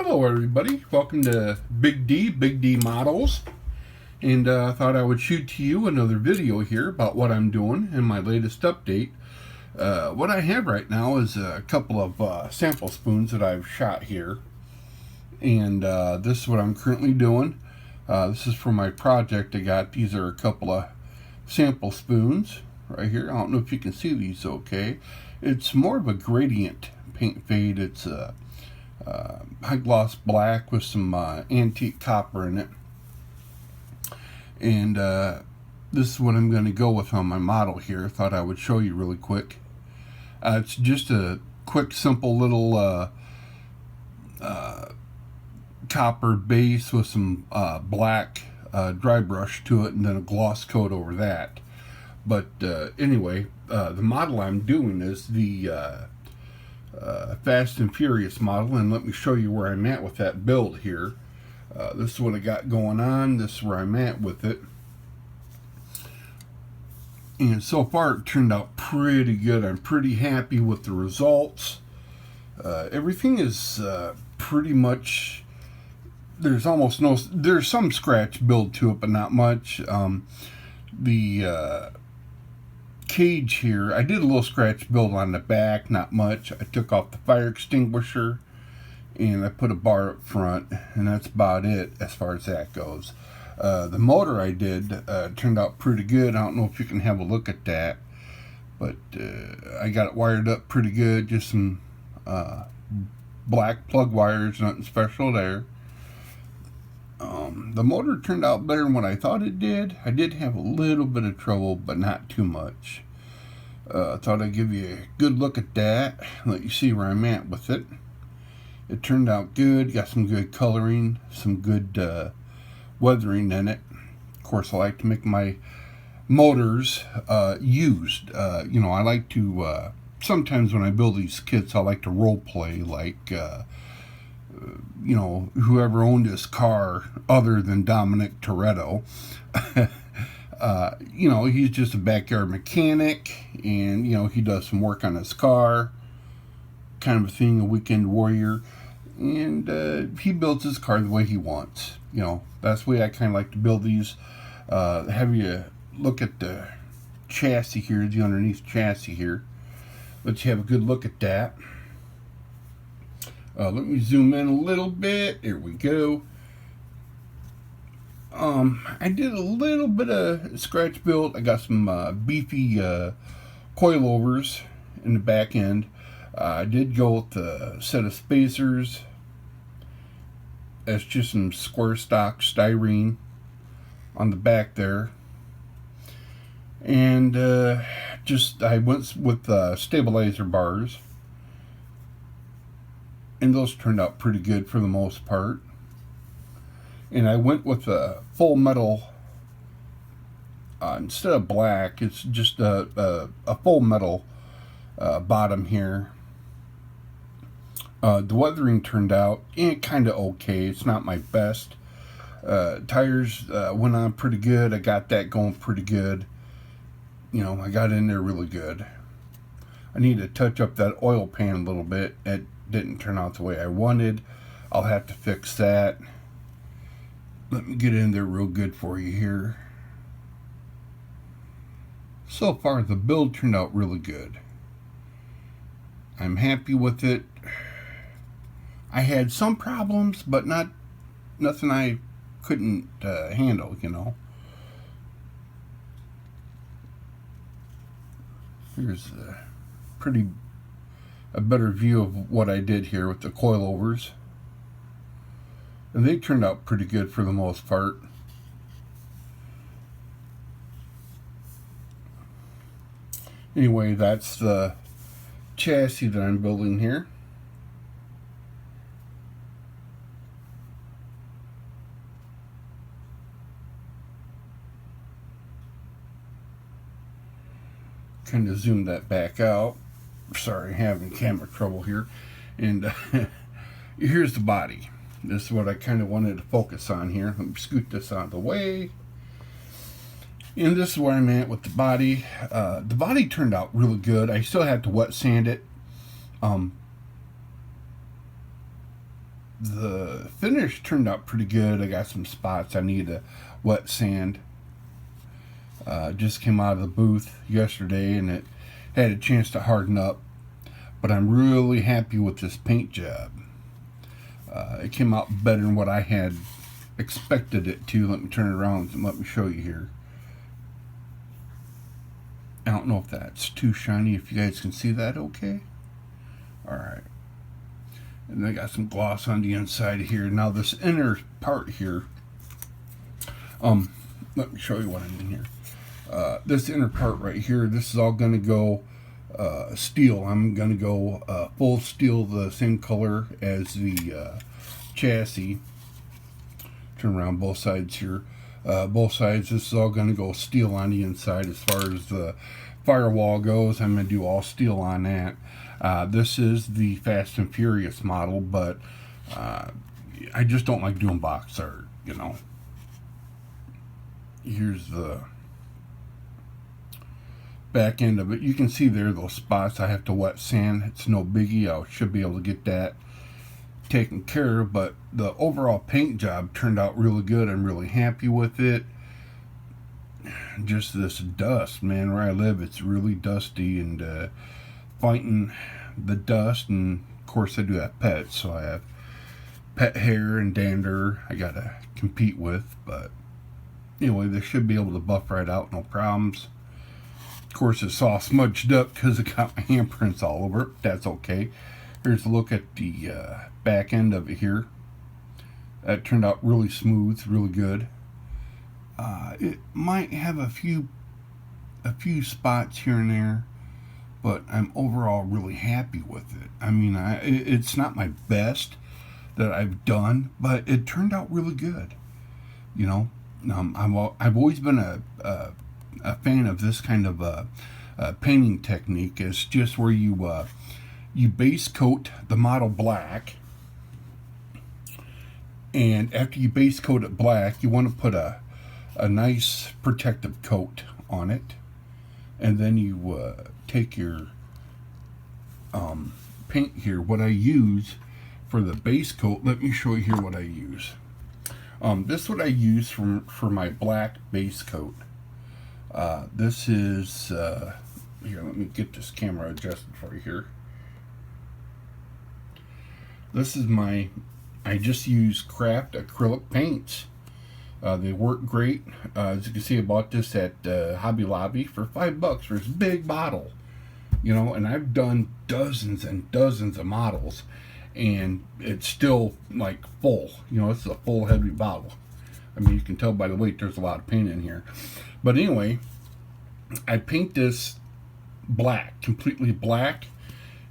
Hello everybody, welcome to Big D Models, and I thought I would shoot to you another video here about what I'm doing in my latest update. What I have right now is a couple of sample spoons that I've shot here, and this is what I'm currently doing. This is for my project I got. These are a couple of sample spoons right here. I don't know if you can see these okay. It's more of a gradient paint fade. It's high gloss black with some antique copper in it, and this is what I'm going to go with on my model here. I thought I would show you really quick. It's just a quick simple little copper base with some black dry brush to it and then a gloss coat over that. But anyway, the model I'm doing is the Fast and Furious model, and let me show you where I'm at with that build here. This is what I got going on. This is where I'm at with it, and so far it turned out pretty good. I'm pretty happy with the results. Everything is pretty much, there's some scratch build to it, but not much. The cage here, I did a little scratch build on the back, not much. I took off the fire extinguisher and I put a bar up front, and that's about it as far as that goes. The motor I did turned out pretty good. I don't know if you can have a look at that, but I got it wired up pretty good. Just some black plug wires, nothing special there. The motor turned out better than what I thought it did. I did have a little bit of trouble, but not too much. I thought I'd give you a good look at that, let you see where I'm at with it. It turned out good. Got some good coloring, some good weathering in it. Of course, I like to make my motors used. I like to, sometimes when I build these kits, I like to role play like whoever owned this car other than Dominic Toretto. He's just a backyard mechanic, and he does some work on his car, kind of a thing, a weekend warrior, and he builds his car the way he wants. That's the way I kind of like to build these. Have you look at the chassis here, the underneath chassis here. Let you have a good look at that. Let me zoom in a little bit. Here we go. I did a little bit of scratch build. I got some beefy coilovers in the back end. I did go with a set of spacers. That's just some square stock styrene on the back there. And I went with stabilizer bars. And those turned out pretty good for the most part. And I went with a full metal, instead of black, it's just a full metal bottom here. The weathering turned out kind of okay. It's not my best. Tires went on pretty good. I got that going pretty good. I got in there really good. I need to touch up that oil pan a little bit. It didn't turn out the way I wanted. I'll have to fix that. Let me get in there real good for you here. So far, the build turned out really good. I'm happy with it. I had some problems, but nothing I couldn't handle, Here's a better view of what I did here with the coilovers. And they turned out pretty good for the most part. Anyway, that's the chassis that I'm building here. Kind of zoom that back out. Sorry, having camera trouble here. And here's the body. This is what I kind of wanted to focus on here. Let me scoot this out of the way. And this is where I'm at with the body. The body turned out really good. I still had to wet sand it. the finish turned out pretty good. I got some spots I need to wet sand. Just came out of the booth yesterday and it had a chance to harden up, but I'm really happy with this paint job. It came out better than what I had expected it to. Let me turn it around and let me show you here. I don't know if that's too shiny, if you guys can see that okay. Alright. And I got some gloss on the inside here. Now this inner part here, let me show you what I mean here. This inner part right here, this is all going to go steel. I'm going to go full steel, the same color as the chassis. Turn around both sides here. Both sides, this is all going to go steel on the inside. As far as the firewall goes, I'm going to do all steel on that. This is the Fast and Furious model, but I just don't like doing box art, you know. Here's the back end of it. You can see there those spots I have to wet sand. It's no biggie. I should be able to get that taken care of, but the overall paint job turned out really good. I'm really happy with it. Just this dust, man, where I live, it's really dusty, and fighting the dust, and of course I do have pets, so I have pet hair and dander I gotta compete with, but anyway, they should be able to buff right out, no problems. Of course, it's all smudged up because it got my handprints all over it. That's okay. Here's a look at the back end of it here. That turned out really smooth, really good. It might have a few spots here and there, but I'm overall really happy with it. I mean, it's not my best that I've done, but it turned out really good. You know, I've always been a fan of this kind of painting technique. It's just where you base coat the model black, and after you base coat it black, you want to put a nice protective coat on it, and then you take your paint here. What I use for the base coat, let me show you here what I use. This is what I use for my black base coat. This is here, let me get this camera adjusted for you here. This is I just use craft acrylic paints. They work great. As you can see, I bought this at Hobby Lobby for $5 for this big bottle. You know, and I've done dozens and dozens of models, and it's still like full. You know, it's a full heavy bottle. I mean, you can tell by the weight there's a lot of paint in here. But anyway, I paint this black, completely black,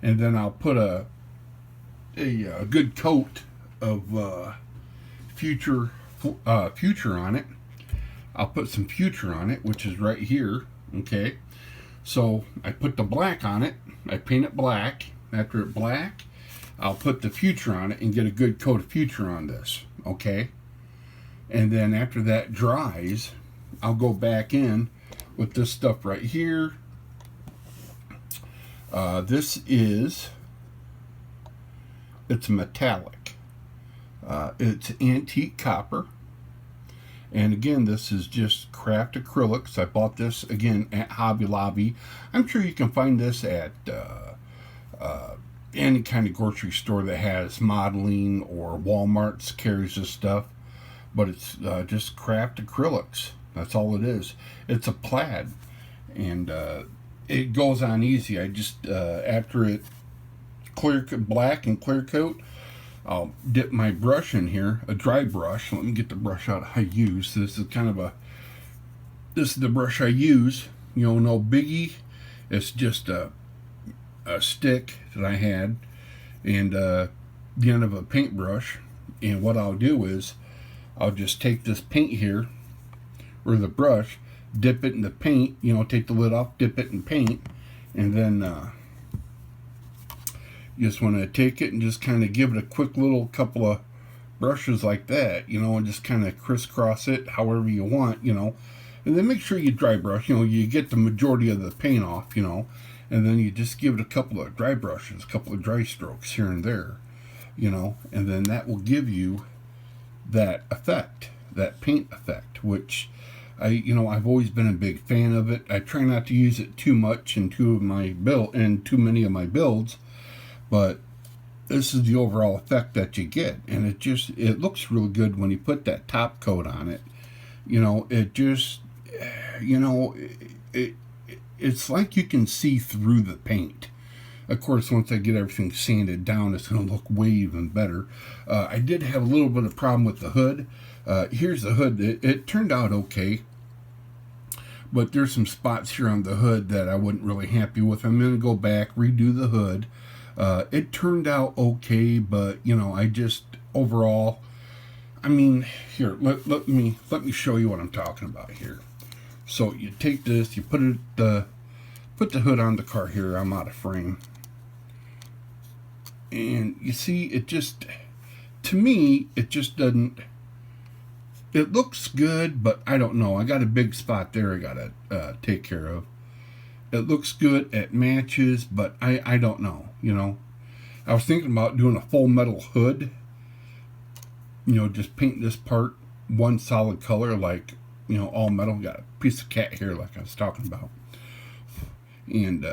and then I'll put a good coat of future on it. I'll put some future on it, which is right here. Okay, so I put the black on it. I paint it black. After it black, I'll put the future on it and get a good coat of future on this. Okay, and then after that dries, I'll go back in with this stuff right here. It's metallic. It's antique copper. And again, this is just craft acrylics. I bought this again at Hobby Lobby. I'm sure you can find this at any kind of grocery store that has modeling, or Walmart's carries this stuff. But it's just craft acrylics. That's all it is. It's a plaid, and it goes on easy. I just after it black and clear coat, I'll dip my brush in here, a dry brush. Let me get the brush out I use. This is the brush I use. You know, no biggie. It's just a stick that I had, and the end of a paintbrush. And what I'll do is I'll just take this paint here, or the brush, dip it in the paint, you know, take the lid off, dip it in paint, and then you just want to take it and just kind of give it a quick little couple of brushes like that, you know, and just kind of crisscross it however you want, you know, and then make sure you dry brush, you know, you get the majority of the paint off, you know, and then you just give it a couple of dry brushes, a couple of dry strokes here and there. you know, and then that will give you that effect, that paint effect, which I've always been a big fan of it. I try not to use it too much in too many of my builds, but this is the overall effect that you get, and it looks really good when you put that top coat on it. It's like you can see through the paint. Of course, once I get everything sanded down, it's going to look way even better. I did have a little bit of problem with the hood. Here's the hood. It turned out okay, but there's some spots here on the hood that I wasn't really happy with. I'm going to go back, redo the hood. It turned out okay, but I just overall, here, let me show you what I'm talking about here. So you take this, you put the hood on the car here. I'm out of frame, and you see it just, to me, it just doesn't. It looks good, but I don't know. I got a big spot there I gotta take care of. It looks good, it matches, but I don't know. I was thinking about doing a full metal hood. Just paint this part one solid color, like all metal. Got a piece of cat hair, like I was talking about, and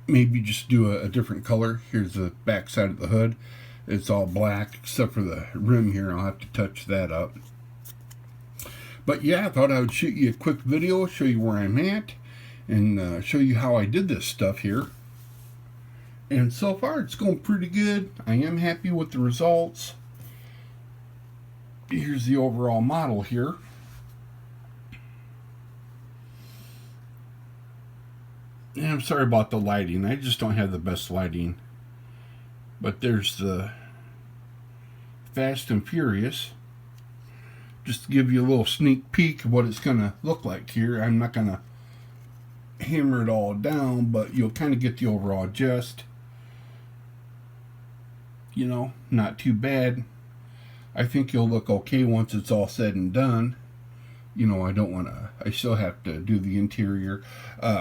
maybe just do a different color. Here's the back side of the hood. It's all black except for the rim here. I'll have to touch that up. But yeah, I thought I would shoot you a quick video, show you where I'm at, and show you how I did this stuff here. And so far, it's going pretty good. I am happy with the results. Here's the overall model here. And I'm sorry about the lighting. I just don't have the best lighting. But there's the Fast and Furious. Just to give you a little sneak peek of what it's going to look like here. I'm not going to hammer it all down, but you'll kind of get the overall gist. Not too bad. I think you'll look okay once it's all said and done. I still have to do the interior.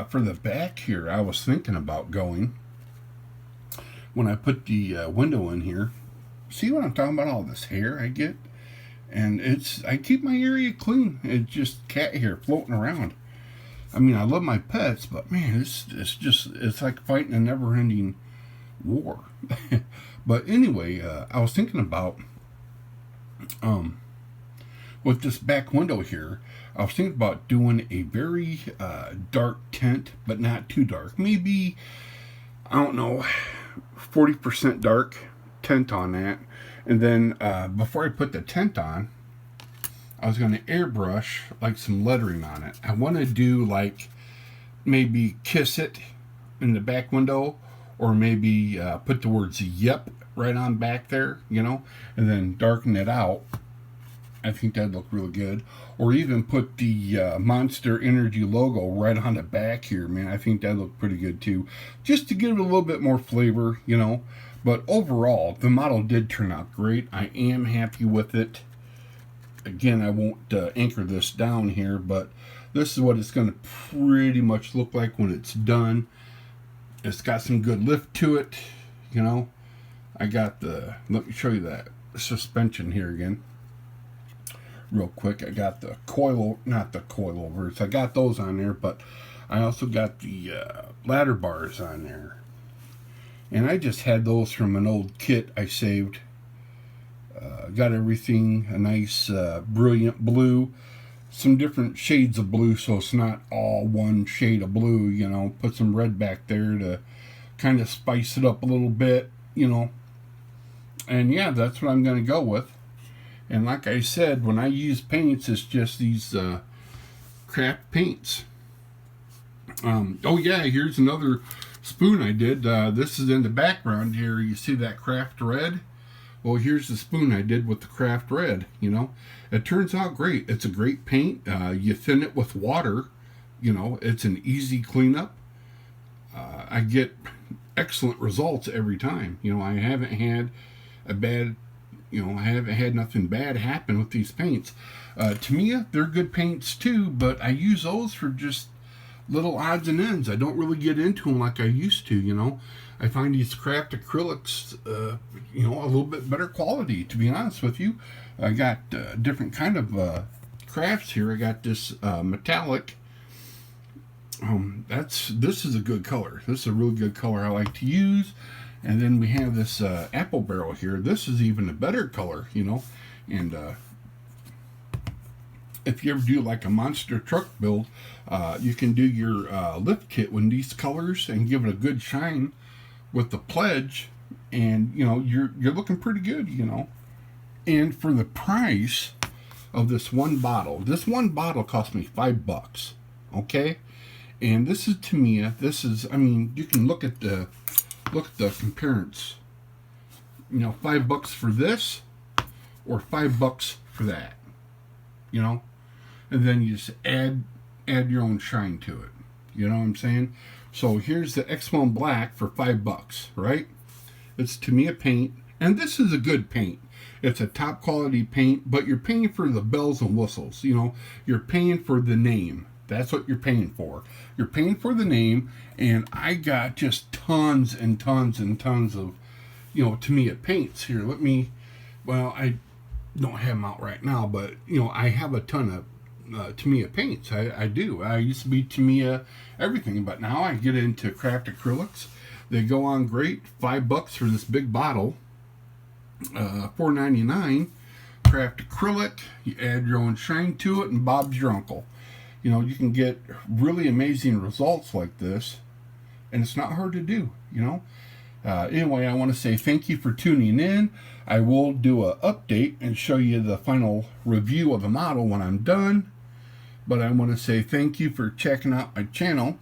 For the back here, I was thinking about going, when I put the window in here, see what I'm talking about, all this hair I get? And I keep my area clean. It's just cat hair floating around. I love my pets, but man, it's like fighting a never-ending war. But anyway, I was thinking about, with this back window here, I was thinking about doing a very dark tint, but not too dark. Maybe, I don't know, 40% dark tint on that. And then before I put the tint on, I was going to airbrush like some lettering on it. I want to do like maybe Kiss It in the back window, or maybe put the words "Yep" right on back there, and then darken it out. I think that'd look really good. Or even put the Monster Energy logo right on the back here, man. I think that'd look pretty good too, just to give it a little bit more flavor, But overall, the model did turn out great. I am happy with it. Again, I won't anchor this down here, but this is what it's going to pretty much look like when it's done. It's got some good lift to it, I got let me show you that suspension here again, real quick. I got the not the coilovers. I got those on there, but I also got the ladder bars on there. And I just had those from an old kit I saved. Got everything a nice brilliant blue, some different shades of blue, so it's not all one shade of blue, Put some red back there to kind of spice it up a little bit, And yeah, that's what I'm going to go with. And like I said, when I use paints, it's just these craft paints. Oh yeah, here's another spoon I did. This is in the background here. You see that craft red? Well, here's the spoon I did with the craft red. It turns out great. It's a great paint. You thin it with water. It's an easy cleanup. I get excellent results every time. I haven't had a bad, I haven't had nothing bad happen with these paints. To me, they're good paints too, but I use those for just little odds and ends. I don't really get into them like I used to, you know. I find these craft acrylics, you know, a little bit better quality, to be honest with you. I got different kind of crafts here. I got this metallic. This is a good color. This is a really good color I like to use. And then we have this apple barrel here. This is even a better color, you know. And if you ever do like a monster truck build, you can do your lift kit with these colors and give it a good shine with the pledge, and you know you're looking pretty good, you know. And for the price of this one bottle cost me $5, okay. And this is Tamiya. This is, I mean, you can look at the comparison. You know, $5 for this or $5 for that, you know. And then you just add your own shine to it. You know what I'm saying? So here's the X1 Black for $5, right? It's Tamiya paint, and this is a good paint. It's a top quality paint, but you're paying for the bells and whistles. You know, you're paying for the name. That's what you're paying for. You're paying for the name, and I got just tons and tons and tons of, you know, Tamiya paints here. Well, I don't have them out right now, but you know, I have a ton of Tamiya paints. I do. I used to be Tamiya everything, but now I get into craft acrylics. They go on great. $5 for this big bottle. $4.99. Craft acrylic. You add your own shine to it, and Bob's your uncle. You know, you can get really amazing results like this, and it's not hard to do, you know. Anyway, I want to say thank you for tuning in. I will do an update and show you the final review of the model when I'm done. But I want to say thank you for checking out my channel.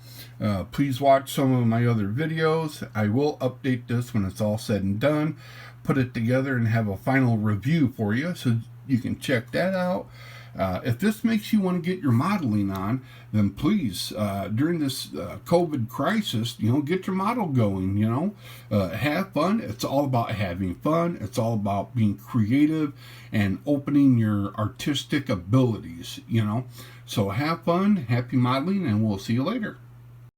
Please watch some of my other videos. I will update this when it's all said and done, put it together, and have a final review for you so you can check that out. If this makes you want to get your modeling on, then please, during this COVID crisis, you know, get your model going, you know. Have fun. It's all about having fun. It's all about being creative and opening your artistic abilities, you know. So have fun, happy modeling, and we'll see you later.